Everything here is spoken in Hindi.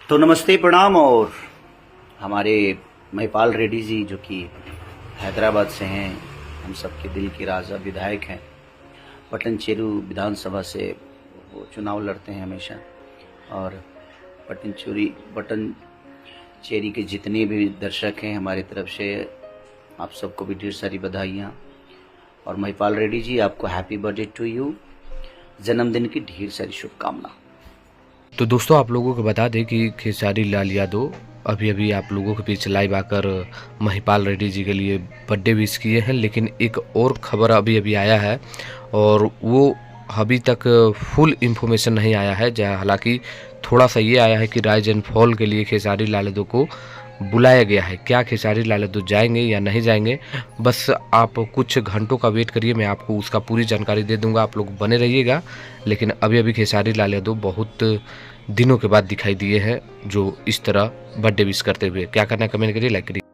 तो नमस्ते प्रणाम। और हमारे महिपाल रेड्डी जी जो कि हैदराबाद से हैं, हम सबके दिल के राजा विधायक हैं। पट्टनचेरू विधानसभा से वो चुनाव लड़ते हैं हमेशा। और पट्टनचेरी के जितने भी दर्शक हैं हमारी तरफ से आप सबको भी ढेर सारी बधाइयाँ। और महिपाल रेड्डी जी, आपको हैप्पी बर्थडे टू यू, जन्मदिन की ढेर सारी शुभकामना। तो दोस्तों, आप लोगों को बता दें कि खेसारी लाल यादव अभी आप लोगों के बीच लाइव आकर महिपाल रेड्डी जी के लिए बर्थडे विश किए हैं। लेकिन एक और खबर अभी आया है और वो अभी तक फुल इन्फॉर्मेशन नहीं आया है। हालांकि थोड़ा सा ये आया है कि राइज एंड फॉल के लिए खेसारी लाल यादव को बुलाया गया है। क्या खेसारी लाल यादव जाएंगे या नहीं जाएंगे, बस आप कुछ घंटों का वेट करिए, मैं आपको उसका पूरी जानकारी दे दूंगा। आप लोग बने रहिएगा। लेकिन अभी खेसारी लाल यादव बहुत दिनों के बाद दिखाई दिए हैं जो इस तरह बर्थडे विश करते हुए। क्या करना है कमेंट करिए, लाइक करिए।